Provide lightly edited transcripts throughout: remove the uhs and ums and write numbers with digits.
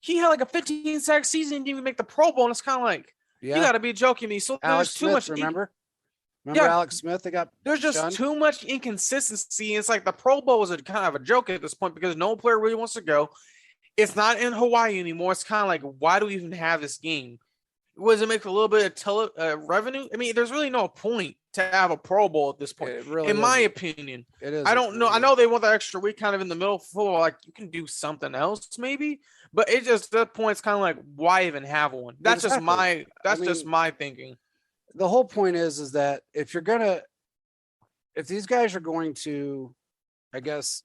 he had like a 15 sack season and didn't even make the Pro Bowl. And it's kind of like, you got to be joking me. So Alex there's too Smith, much. remember Yeah, Alex Smith? They got there's just shunned. too much inconsistency. It's like the Pro Bowl is a kind of a joke at this point because no player really wants to go. It's not in Hawaii anymore. It's kind of like, why do we even have this game? Was it make a little bit of revenue? I mean, there's really no point to have a Pro Bowl at this point, really in my opinion. It is. I don't know. I know they want that extra week kind of in the middle of football. Like, you can do something else maybe, but it just, at that point, it's kind of like, why even have one? That's Exactly. just my thinking. The whole point is that if these guys are going to, I guess,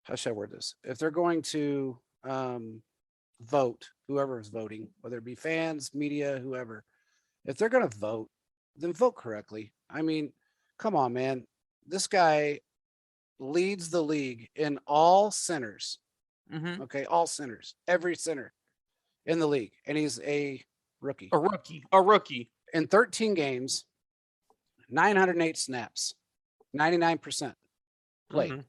how should I word this? If they're going to vote, whoever is voting, whether it be fans, media, whoever, if they're going to vote, then vote correctly. I mean, come on, man. This guy leads the league in all centers. Mm-hmm. Okay, all centers, every center in the league, and he's a rookie. A rookie. In 13 games, 908 snaps, 99% played. Mm-hmm.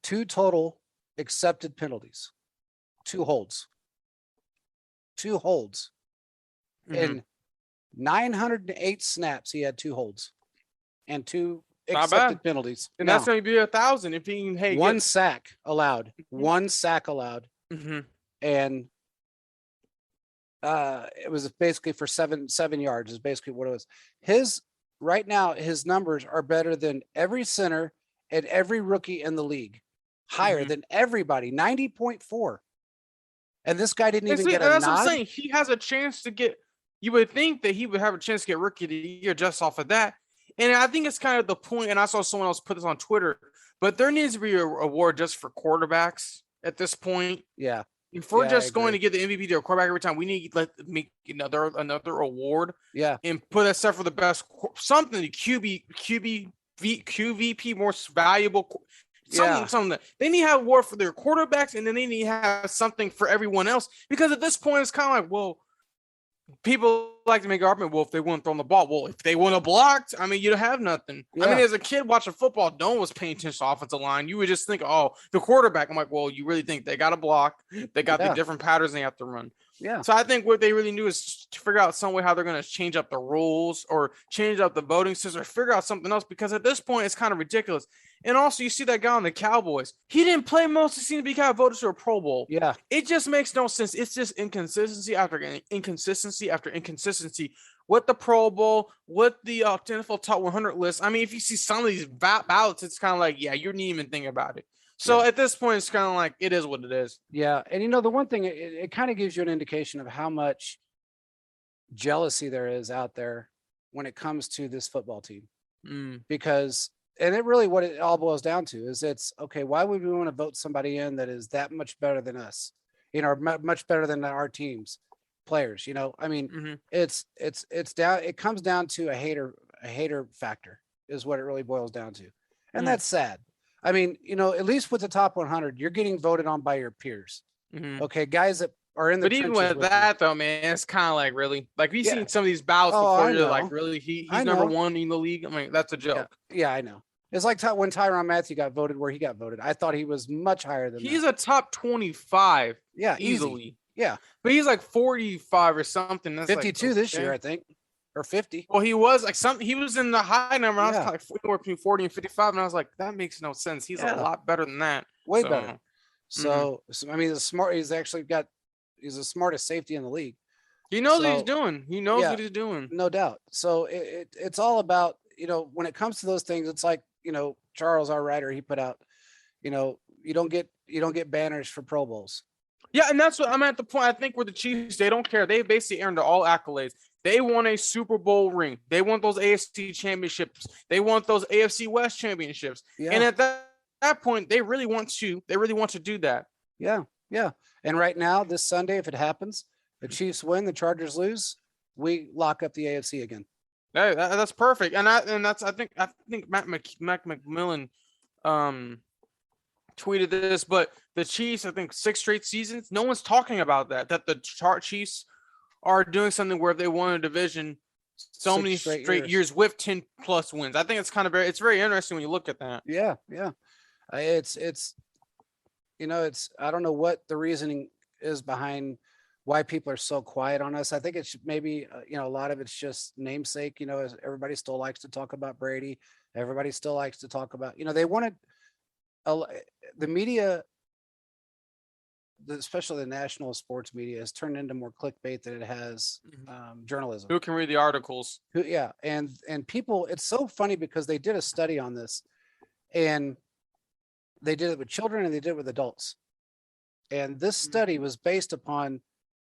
2 total accepted penalties, 2 holds. 2 holds. Mm-hmm. In 908 snaps, he had 2 holds and 2 accepted penalties. And now, that's going to be 1,000 if he can. One sack allowed. One sack allowed. Mm-hmm. And it was basically for seven yards is basically what it was. Right now, his numbers are better than every center and every rookie in the league. Higher than everybody, 90.4. And this guy didn't even get a nod. That's what I'm saying. He has a chance to get, you would think that he would have a chance to get rookie of the year just off of that. And I think it's kind of the point, and I saw someone else put this on Twitter, but there needs to be an award just for quarterbacks at this point. Yeah. If we're just going to give the MVP to a quarterback every time, we need to make another award. Yeah. And put that stuff for the best, something, QVP, most valuable. Something that they need to have an award for their quarterbacks, and then they need to have something for everyone else. Because at this point, it's kind of like, well, people like to make an argument, well, if they wouldn't throw the ball, well, if they wouldn't have blocked, I mean, you'd have nothing. Yeah. I mean, as a kid watching football, no one was paying attention to offensive line. You would just think, oh, the quarterback. I'm like, well, you really think they got to block? They got the different patterns they have to run. Yeah. So I think what they really do is to figure out some way how they're going to change up the rules or change up the voting system or figure out something else, because at this point, it's kind of ridiculous. And also, you see that guy on the Cowboys. He didn't play most of the season, but he got voted to a Pro Bowl. Yeah. It just makes no sense. It's just inconsistency after inconsistency after inconsistency. With the Pro Bowl, with the NFL Top 100 list. I mean, if you see some of these ballots, it's kind of like, yeah, you didn't even think about it. So at this point, it's kind of like, it is what it is. Yeah. And, the one thing, it kind of gives you an indication of how much jealousy there is out there when it comes to this football team. Because... and it really, what it all boils down to is it's okay. Why would we want to vote somebody in that is that much better than us, or much better than our team's players? I mean, it's down. It comes down to a hater factor is what it really boils down to. And that's sad. I mean, at least with the top 100, you're getting voted on by your peers. Okay. Guys that are in the But even with that, though, man, it's kind of like, really, like we've seen some of these ballots before. You're like, really, he's number 1 in the league. I mean, that's a joke. Yeah, I know. It's like when Tyrann Mathieu got voted where he got voted. I thought he was much higher than he's a top 25. Yeah, easily. Easy. Yeah, but he's like 45 or something. That's 52 like, this year, I think, or 50. Well, he was like something. He was in the high number. I was like anywhere between 40 and 55, and I was like, that makes no sense. He's a lot better than that. Way better. So I mean, he's actually he's the smartest safety in the league. He knows what he's doing. He knows what he's doing. No doubt. So it's all about, when it comes to those things, it's like, Charles, our writer, he put out, you don't get banners for Pro Bowls. Yeah, and that's what I'm at the point. I think with the Chiefs, they don't care. They basically earned all accolades. They won a Super Bowl ring. They want those AFC championships. They want those AFC West championships. Yeah. And at that point, they really want to do that. Yeah, yeah. And right now, this Sunday, if it happens, the Chiefs win, the Chargers lose, we lock up the AFC again. Hey, that's perfect. And I think Matt McMillan tweeted this, but the Chiefs, I think 6 straight seasons, no one's talking about that the Chiefs are doing something where if they won a division so many straight years with 10 plus wins. I think it's very interesting when you look at that. Yeah. It's I don't know what the reasoning is behind why people are so quiet on us. I think it's maybe, a lot of it's just namesake, everybody still likes to talk about Brady. Everybody still likes to talk about, they wanted the media, especially the national sports media, has turned into more clickbait than it has journalism. Who can read the articles? Yeah. And people, it's so funny because they did a study on this, and they did it with children and they did it with adults. And this study was based upon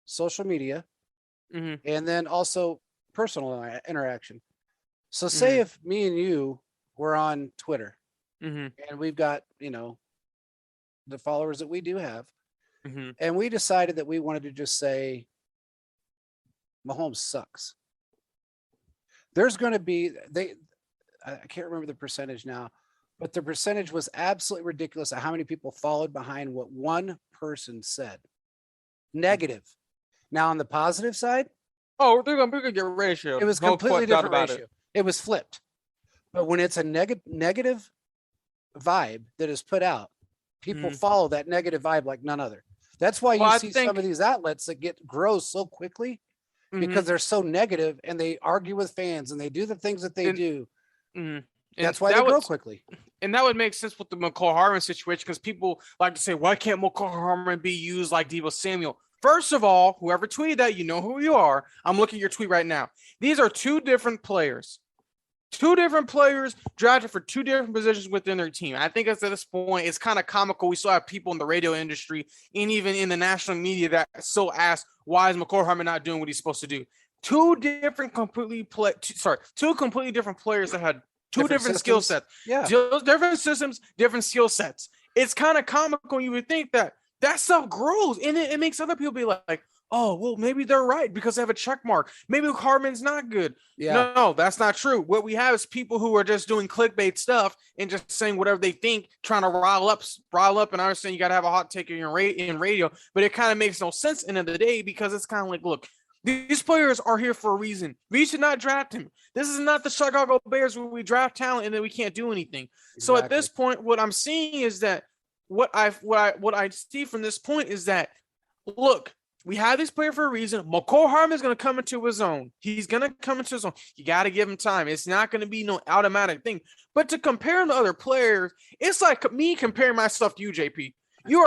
social media and then also personal interaction. So say if me and you were on Twitter and we've got, the followers that we do have, and we decided that we wanted to just say Mahomes sucks. There's going to be, I can't remember the percentage now, but the percentage was absolutely ridiculous of how many people followed behind what one person said. Negative. Now on the positive side, we're gonna get ratio. It was completely different ratio. It was flipped. But when it's a negative vibe that is put out, people follow that negative vibe like none other. That's why you see some of these outlets that grow so quickly because they're so negative and they argue with fans and they do the things that they do. That's why they grow quickly. And that would make sense with the McCall Hardman situation, because people like to say, why can't McCall Hardman be used like Deebo Samuel? First of all, whoever tweeted that, you know who you are. I'm looking at your tweet right now. These are two different players. Two different players drafted for two different positions within their team. I think at this point, it's kind of comical. We still have people in the radio industry and even in the national media that still ask, why is McCall Hardman not doing what he's supposed to do? Two completely different players that had two different skill sets. Yeah. Different systems, different skill sets. It's kind of comical. You would think that stuff grows, and it makes other people be like, oh, well, maybe they're right because they have a check mark. Maybe Hardman's not good. Yeah. No, that's not true. What we have is people who are just doing clickbait stuff and just saying whatever they think, trying to rile up. And I understand you got to have a hot take in radio, but it kind of makes no sense in the end of the day, because it's kind of like, look, these players are here for a reason. We should not draft him. This is not the Chicago Bears where we draft talent and then we can't do anything. Exactly. So at this point, what I'm seeing is that what I see from this point is that, look, we have this player for a reason. McCall Hardman is going to come into his own. He's going to come into his own. You got to give him time. It's not going to be no automatic thing. But to compare him to other players, it's like me comparing myself to you, JP. You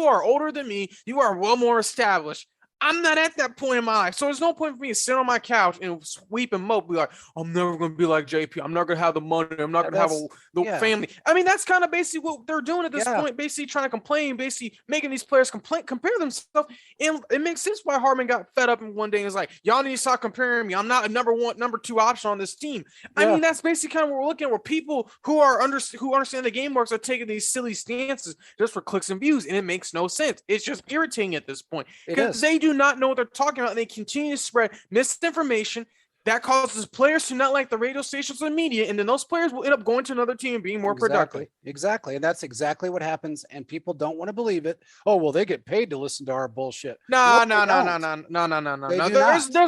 are older than me. You are well more established. I'm not at that point in my life. So there's no point for me to sit on my couch and weep and mope, be like, I'm never going to be like JP. I'm not going to have the money. I'm not going to have the family. I mean, that's kind of basically what they're doing at this point, basically trying to complain, basically making these players compare themselves. And it makes sense why Hardman got fed up in one day and was like, y'all need to stop comparing me. I'm not a number two option on this team. I mean, that's basically kind of what we're looking at, where people who understand the game works are taking these silly stances just for clicks and views. And it makes no sense. It's just irritating at this point, because they do not know what they're talking about, and they continue to spread misinformation that causes players to not like the radio stations and media, and then those players will end up going to another team and being more productive. Exactly. And that's exactly what happens, and people don't want to believe it. Oh, well, they get paid to listen to our bullshit. No. There's a difference.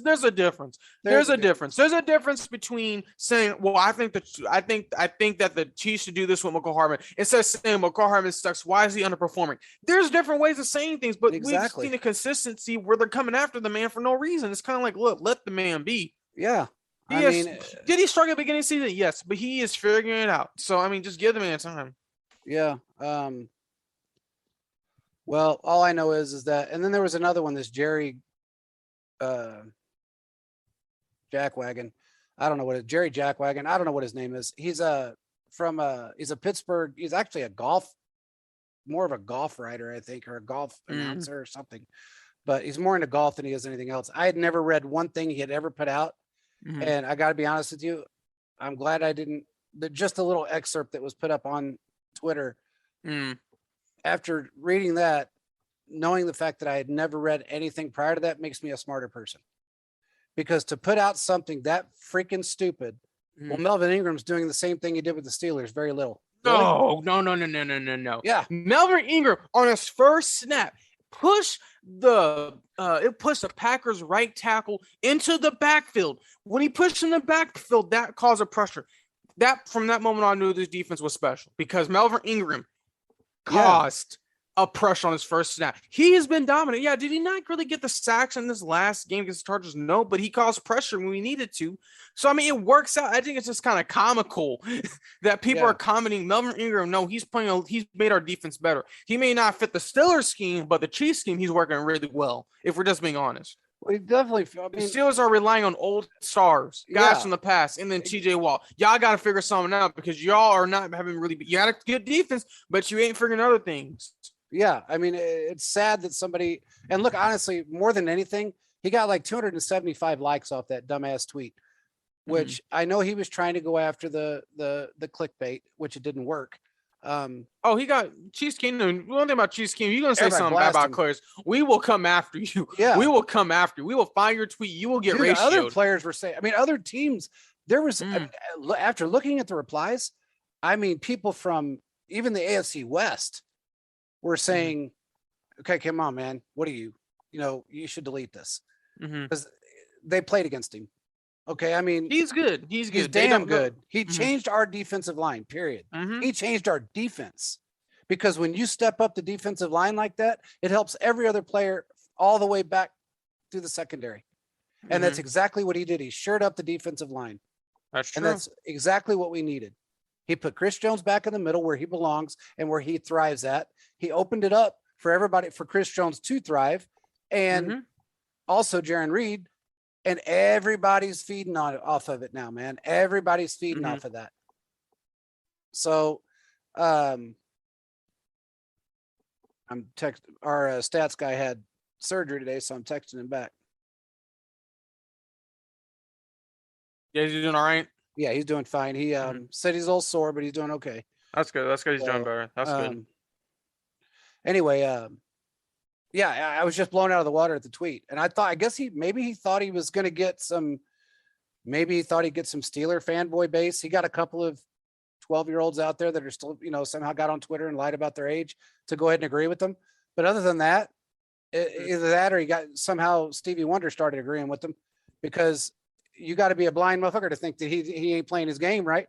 There's a difference. There's a difference between saying, well, I think that the Chiefs should do this with McCall Hardman, instead of saying McCall Hardman sucks. Why is he underperforming? There's different ways of saying things, but we've seen a consistency where they're coming after the man for no reason. It's kind of like, look, let the man be. Yeah. Did he struggle at the beginning of the season? Yes, but he is figuring it out. So, I mean, just give the man time. Yeah. Well, all I know is that, and then there was another one, this Jerry Jackwagon. I don't know what Jerry Jackwagon. I don't know what his name is. He's he's a Pittsburgh. He's actually more of a golf writer, I think, or a golf announcer or something. But he's more into golf than he is anything else. I had never read one thing he had ever put out. And I got to be honest with you, I'm glad I didn't. Just a little excerpt that was put up on Twitter. After reading that, knowing the fact that I had never read anything prior to that makes me a smarter person. Because to put out something that freaking stupid, well, Melvin Ingram's doing the same thing he did with the Steelers, very little. Really? No. Yeah. Melvin Ingram on his first snap pushed the Packers right tackle into the backfield. When he pushed in the backfield, that caused a pressure. That from that moment on, I knew this defense was special, because Melvin Ingram caused a pressure on his first snap. He has been dominant. Yeah, did he not really get the sacks in this last game against the Chargers? No, but he caused pressure when we needed to. So, I mean, it works out. I think it's just kind of comical that people are commenting, Melvin Ingram, no, he's made our defense better. He may not fit the Steelers scheme, but the Chiefs scheme, he's working really well, if we're just being honest. We definitely. The Steelers are relying on old stars, guys from the past, and then TJ Watt. Y'all got to figure something out because y'all are not having really. You got a good defense, but you ain't figuring other things. Yeah, I mean, it's sad that somebody. And look, honestly, more than anything, he got like 275 likes off that dumbass tweet, which I know he was trying to go after the clickbait, which it didn't work. He got Chiefs Kingdom. One thing about Chiefs Kingdom, you're gonna say something bad about players. We will come after you. Yeah, we will come after you. We will find your tweet. You will get ratioed. Other players were saying. I mean, other teams. There was after looking at the replies. I mean, people from even the AFC West were saying, "Okay, come on, man. What are you? You should delete this because they played against him." Okay, I mean, he's good. He's damn good. He changed our defensive line, period. He changed our defense because when you step up the defensive line like that, it helps every other player all the way back through the secondary. And that's exactly what he did. He shored up the defensive line. That's true. And that's exactly what we needed. He put Chris Jones back in the middle where he belongs and where he thrives at. He opened it up for everybody, for Chris Jones to thrive. And also Jaron Reed. And everybody's feeding off of it now, man. Everybody's feeding off of that. So, our stats guy had surgery today, so I'm texting him back. Yeah, he's doing all right. Yeah, he's doing fine. He said he's a little sore, but he's doing okay. That's good. That's good. He's doing better. That's good. Anyway, I was just blown out of the water at the tweet. And I guess he thought he was going to get maybe he thought he'd get some Steeler fanboy base. He got a couple of 12-year-olds out there that are still, somehow got on Twitter and lied about their age to go ahead and agree with them. But other than that, either that or he got somehow Stevie Wonder started agreeing with them because you got to be a blind motherfucker to think that he ain't playing his game right.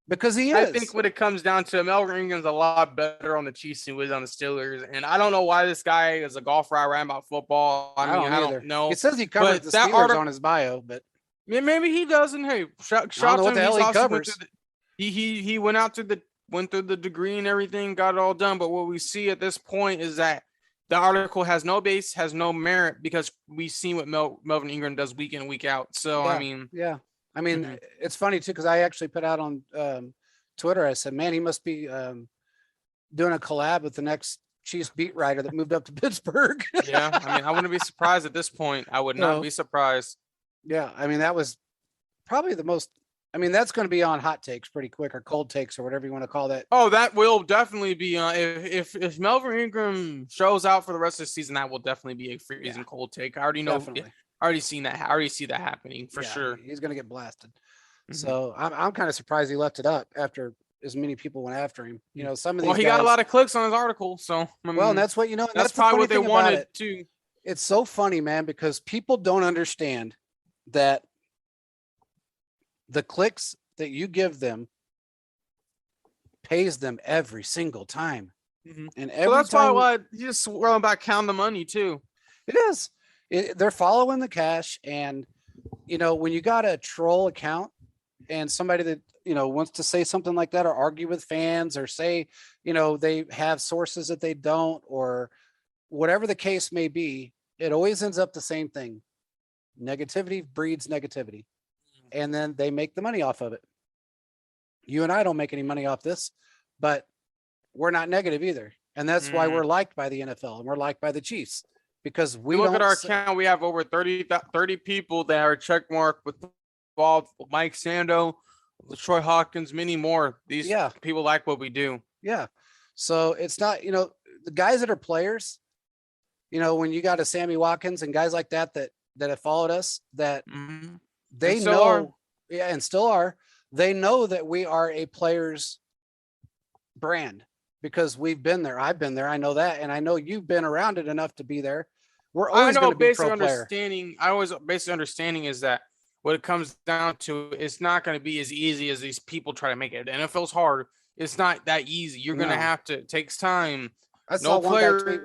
Because he is. I think when it comes down to Melvin Ingram's a lot better on the Chiefs than he was on the Steelers. And I don't know why this guy is a golfer. I ran about football. I don't know. It says he covers the Steelers on his bio, but maybe he doesn't. Hey, shout to him. What the hell he covers. He went through the degree and everything, got it all done. But what we see at this point is that the article has no base, has no merit because we've seen what Melvin Ingram does week in, week out. So, I mean, it's funny too, because I actually put out on Twitter, I said, man, he must be doing a collab with the next Chiefs beat writer that moved up to Pittsburgh. Yeah. I mean, I wouldn't be surprised at this point. I would not be surprised. Yeah. I mean, that was probably that's going to be on hot takes pretty quick or cold takes or whatever you want to call that. Oh, that will definitely be on. If Melvin Ingram shows out for the rest of the season, that will definitely be a freezing cold take. I already know. Definitely. I already seen that. I already see that happening for sure. He's going to get blasted. So I'm kind of surprised he left it up after as many people went after him. Some of these. Well, he got a lot of clicks on his article. So and that's what and that's probably what they wanted too. It's so funny, man, because people don't understand that the clicks that you give them pays them every single time. And that's why you just worry about counting the money too. It is. They're following the cash, and when you got a troll account and somebody that wants to say something like that or argue with fans or say they have sources that they don't or whatever the case may be, it always ends up the same thing. Negativity breeds negativity, and then they make the money off of it. You and I don't make any money off this, but we're not negative either, and that's why we're liked by the NFL and we're liked by the Chiefs. Because we look at our account, we have over 30 people that are checkmarked with Bob, Mike Sando, Troy Hawkins, many more. These people like what we do. Yeah. So it's not, the guys that are players, when you got a Sammy Watkins and guys like that have followed us, that they know, and still are, they know that we are a player's brand because we've been there. I've been there. I know that. And I know you've been around it enough to be there. We're always going to be pro player. I always basically understanding is that what it comes down to, it's not going to be as easy as these people try to make it. The NFL's hard. It's not that easy. You're gonna have to. It takes time. I saw one guy tweet